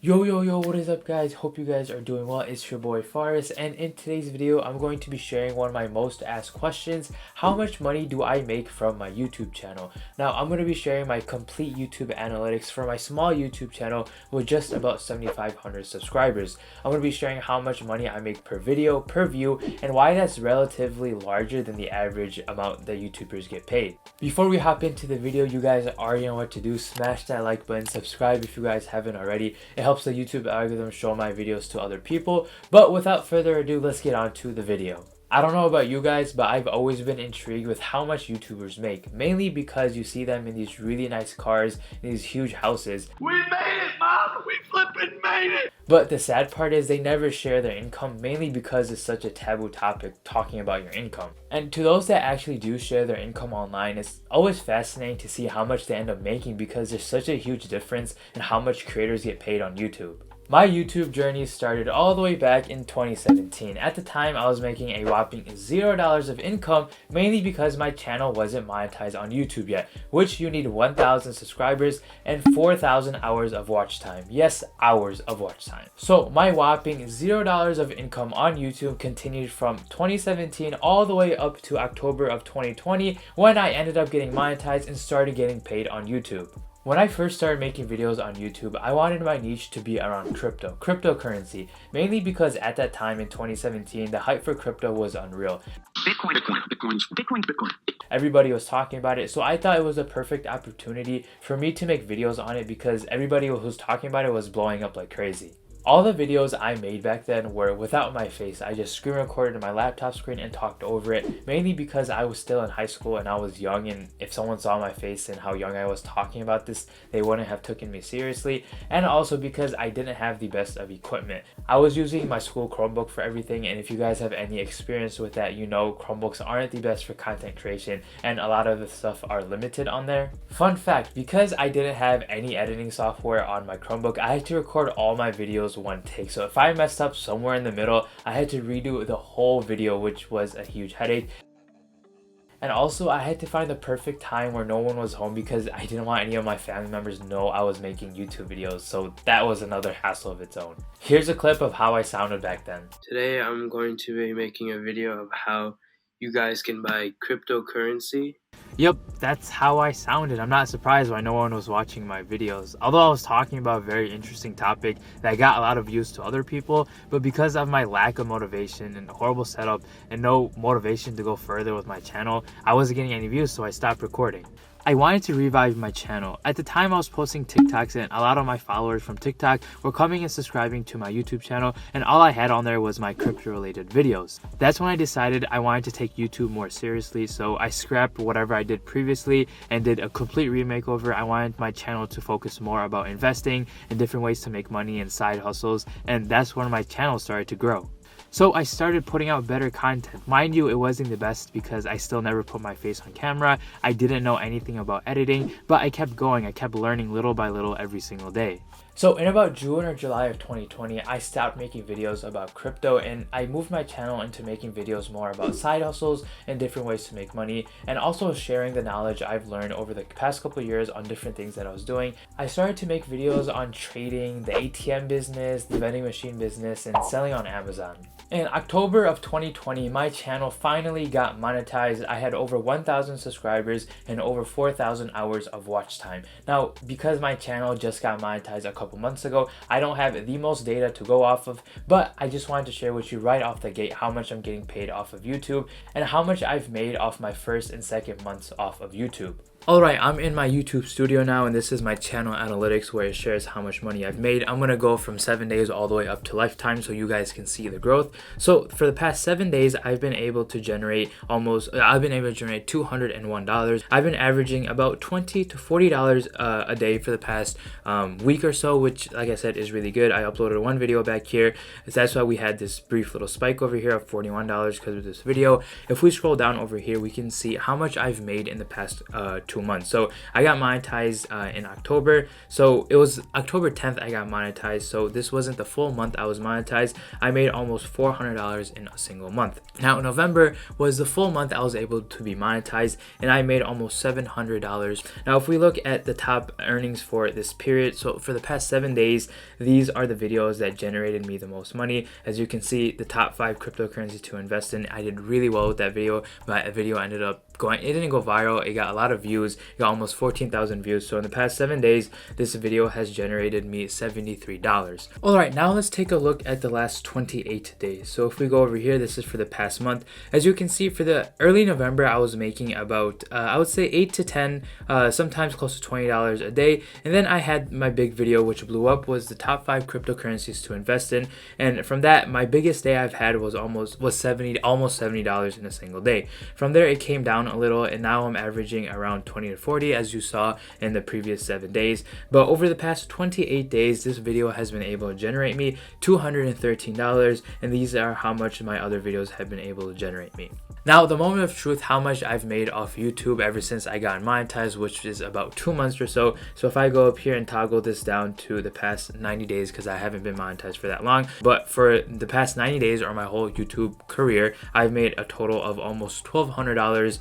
Yo, what is up guys? Hope you guys are doing well. It's your boy Faris, and in today's video I'm going to be sharing one of my most asked questions: how much money do I make from my YouTube channel? Now I'm going to be sharing my complete YouTube analytics for my small YouTube channel with just about 7,500 subscribers. I'm going to be sharing how much money I make per video, per view, and why that's relatively larger than the average amount that YouTubers get paid. Before we hop into the video, you guys already know what to do. Smash that like button, subscribe if you guys haven't already. It helps the YouTube algorithm show my videos to other people. But without further ado, let's get on to the video. I don't know about you guys, but I've always been intrigued with how much YouTubers make, mainly because you see them in these really nice cars, in these huge houses. We made it, Mom! We flippin' made it! But the sad part is they never share their income, mainly because it's such a taboo topic, talking about your income. And to those that actually do share their income online, it's always fascinating to see how much they end up making, because there's such a huge difference in how much creators get paid on YouTube. My YouTube journey started all the way back in 2017. At the time, I was making a whopping $0 of income, mainly because my channel wasn't monetized on YouTube yet, which you need 1,000 subscribers and 4,000 hours of watch time. Yes, hours of watch time. So my whopping $0 of income on YouTube continued from 2017 all the way up to October of 2020, when I ended up getting monetized and started getting paid on YouTube. When I first started making videos on YouTube, I wanted my niche to be around cryptocurrency, mainly because at that time in 2017, the hype for crypto was unreal. Bitcoin. Everybody was talking about it, so I thought it was a perfect opportunity for me to make videos on it, because everybody who was talking about it was blowing up like crazy. All the videos I made back then were without my face. I just screen recorded my laptop screen and talked over it, mainly because I was still in high school and I was young, and if someone saw my face and how young I was talking about this, they wouldn't have taken me seriously, and also because I didn't have the best of equipment. I was using my school Chromebook for everything, and if you guys have any experience with that, you know Chromebooks aren't the best for content creation, and a lot of the stuff are limited on there. Fun fact, because I didn't have any editing software on my Chromebook, I had to record all my videos one take. So if I messed up somewhere in the middle, I had to redo the whole video, which was a huge headache. And also I had to find the perfect time where no one was home, because I didn't want any of my family members to know I was making YouTube videos, so that was another hassle of its own. Here's a clip of how I sounded back then. Today I'm going to be making a video of how you guys can buy cryptocurrency. Yep, that's how I sounded. I'm not surprised why no one was watching my videos. Although I was talking about a very interesting topic that got a lot of views to other people, but because of my lack of motivation and horrible setup and no motivation to go further with my channel, I wasn't getting any views, so I stopped recording. I wanted to revive my channel. At the time I was posting TikToks, and a lot of my followers from TikTok were coming and subscribing to my YouTube channel, and all I had on there was my crypto related videos. That's when I decided I wanted to take YouTube more seriously, so I scrapped whatever I did previously and did a complete remakeover. I wanted my channel to focus more about investing and different ways to make money and side hustles, and that's when my channel started to grow. So I started putting out better content. Mind you, it wasn't the best because I still never put my face on camera. I didn't know anything about editing, but I kept going. I kept learning little by little every single day. So in about June or July of 2020, I stopped making videos about crypto, and I moved my channel into making videos more about side hustles and different ways to make money, and also sharing the knowledge I've learned over the past couple of years on different things that I was doing. I started to make videos on trading, the ATM business, the vending machine business, and selling on Amazon. In October of 2020, my channel finally got monetized. I had over 1,000 subscribers and over 4,000 hours of watch time. Now, because my channel just got monetized a couple months ago, I don't have the most data to go off of, but I just wanted to share with you right off the gate how much I'm getting paid off of YouTube and how much I've made off my first and second months off of YouTube. Alright, I'm in my YouTube studio now, and this is my channel analytics where it shares how much money I've made. I'm going to go from 7 days all the way up to lifetime so you guys can see the growth. So for the past 7 days, I've been able to generate $201. I've been averaging about $20 to $40 a day for the past week or so, which, like I said, is really good. I uploaded one video back here. That's why we had this brief little spike over here of $41 because of this video. If we scroll down over here, we can see how much I've made in the past 2 2 months. So I got monetized in October. So it was October 10th I got monetized. So this wasn't the full month I was monetized. I made almost $400 in a single month. Now November was the full month I was able to be monetized, and I made almost $700. Now if we look at the top earnings for this period, so for the past 7 days, these are the videos that generated me the most money. As you can see, the top 5 cryptocurrencies to invest in. I did really well with that video. My video ended up going, it didn't go viral, it got a lot of views, it got almost 14,000 views. So in the past 7 days, this video has generated me $73. Alright, now let's take a look at the last 28 days. So if we go over here, this is for the past month. As you can see, for the early November, I was making about I would say 8 to 10, sometimes close to $20 a day. And then I had my big video which blew up, was the top 5 cryptocurrencies to invest in. And from that, my biggest day I've had was almost $70 in a single day. From there it came down a little, and now I'm averaging around 20 to 40 as you saw in the previous 7 days. But over the past 28 days, this video has been able to generate me $213, and these are how much my other videos have been able to generate me. Now, the moment of truth, how much I've made off YouTube ever since I got monetized, which is about 2 months or so. So if I go up here and toggle this down to the past 90 days, because I haven't been monetized for that long, but for the past 90 days or my whole YouTube career, I've made a total of almost $1,200.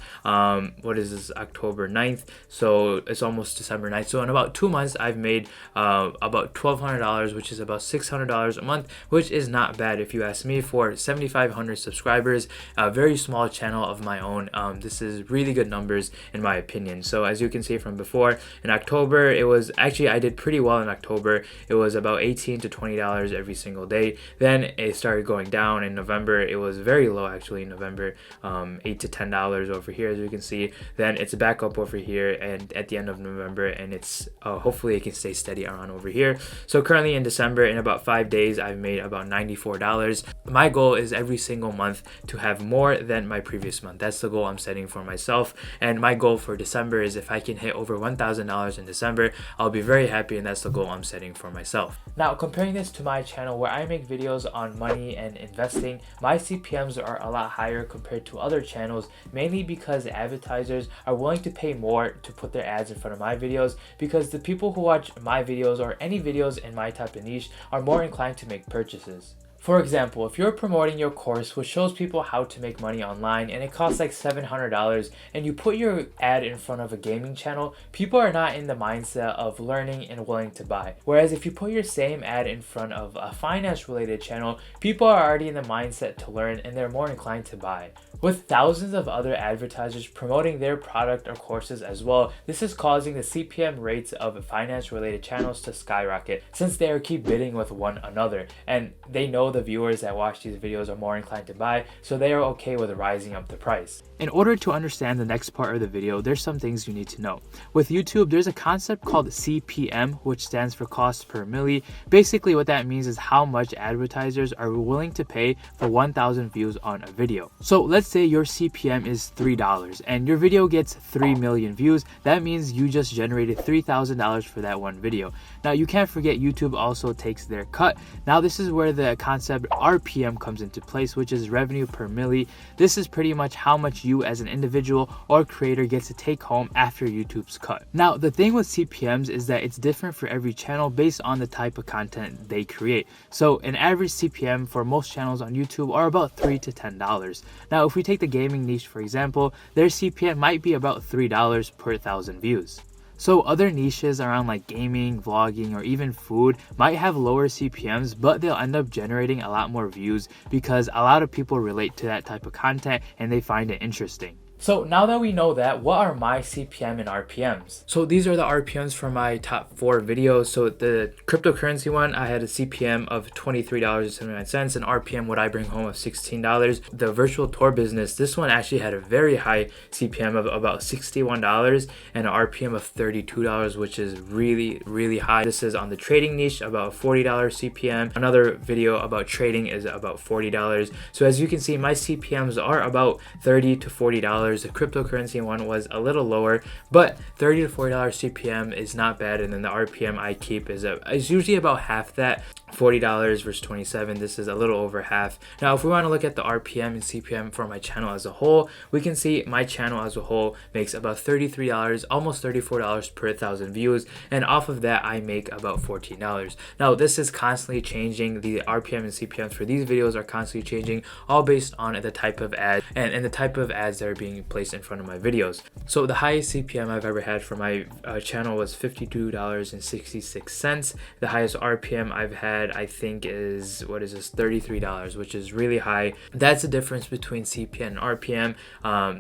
What is this, October 9th? So it's almost December 9th. So in about 2 months, I've made about $1,200, which is about $600 a month, which is not bad if you ask me. For 7,500 subscribers, a very small channel of my own, this is really good numbers in my opinion. So as you can see from before, in October, it was actually, I did pretty well in October. It was about $18 to $20 every single day. Then it started going down. In November, it was very low actually in November, $8 to $10 over here, as you can see. Then it's back up over here and at the end of November, and it's hopefully it can stay steady around over here. So currently in December, in about 5 days, I've made about $94. My goal is every single month to have more than my previous month. That's the goal I'm setting for myself. And my goal for December is if I can hit over $1,000 in December, I'll be very happy, and that's the goal I'm setting for myself. Now, comparing this to my channel where I make videos on money and investing, my CPMs are a lot higher compared to other channels, mainly because advertisers are willing to pay more to put their ads in front of my videos, because the people who watch my videos or any videos in my type of niche are more inclined to make purchases. For example, if you're promoting your course which shows people how to make money online and it costs like $700, and you put your ad in front of a gaming channel, people are not in the mindset of learning and willing to buy. Whereas if you put your same ad in front of a finance related channel, people are already in the mindset to learn and they're more inclined to buy. With thousands of other advertisers promoting their product or courses as well, this is causing the CPM rates of finance related channels to skyrocket, since they keep bidding with one another, and they know the viewers that watch these videos are more inclined to buy, so they are okay with rising up the price. In order to understand the next part of the video, there's some things you need to know. With YouTube, there's a concept called CPM, which stands for cost per milli. Basically what that means is how much advertisers are willing to pay for 1,000 views on a video. So let's say your CPM is $3 and your video gets 3 million views. That means you just generated $3,000 for that one video. Now you can't forget YouTube also takes their cut. Now this is where the concept RPM comes into place, which is revenue per milli. This is pretty much how much you as an individual or creator gets to take home after YouTube's cut. Now the thing with CPMs is that it's different for every channel based on the type of content they create. So an average CPM for most channels on YouTube are about $3 to $10. Now if we take the gaming niche for example, their CPM might be about $3 per 1,000 views. So other niches around like gaming, vlogging, or even food might have lower CPMs, but they'll end up generating a lot more views because a lot of people relate to that type of content and they find it interesting. So now that we know that, what are my CPM and RPMs? So these are the RPMs for my top 4 videos. So the cryptocurrency one, I had a CPM of $23.79 and RPM what I bring home of $16. The virtual tour business, this one actually had a very high CPM of about $61 and an RPM of $32, which is really high. This is on the trading niche, about $40 CPM. Another video about trading is about $40. So as you can see, my CPMs are about $30 to $40. $40. The cryptocurrency one was a little lower, but $30 to $40 CPM is not bad. And then the RPM I keep is usually about half that. $40 versus 27. This is a little over half. Now, if we want to look at the RPM and CPM for my channel as a whole, we can see my channel as a whole makes about $33, almost $34 per 1,000 views, and off of that I make about $14. Now, this is constantly changing. The RPM and CPMs for these videos are constantly changing, all based on the type of ad and the type of ads that are being placed in front of my videos. So the highest CPM I've ever had for my channel was $52.66. The highest RPM I've had, I think, is $33, which is really high. That's the difference between CPM and RPM.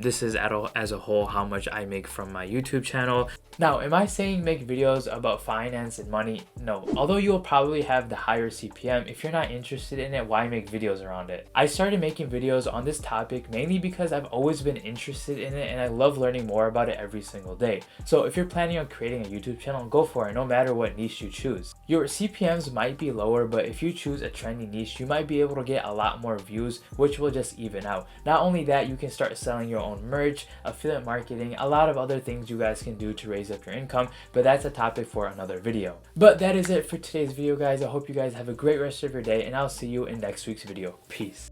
This is as a whole how much I make from my YouTube channel. Now, am I saying make videos about finance and money? No. Although you will probably have the higher CPM, if you're not interested in it, why make videos around it? I started making videos on this topic mainly because I've always been interested in it and I love learning more about it every single day. So if you're planning on creating a YouTube channel, go for it, no matter what niche you choose. Your CPMs might be lower, but if you choose a trendy niche, you might be able to get a lot more views, which will just even out. Not only that, you can start selling your own merch, affiliate marketing, a lot of other things you guys can do to raise up your income, but that's a topic for another video. But that is it for today's video, guys. I hope you guys have a great rest of your day, and I'll see you in next week's video. Peace.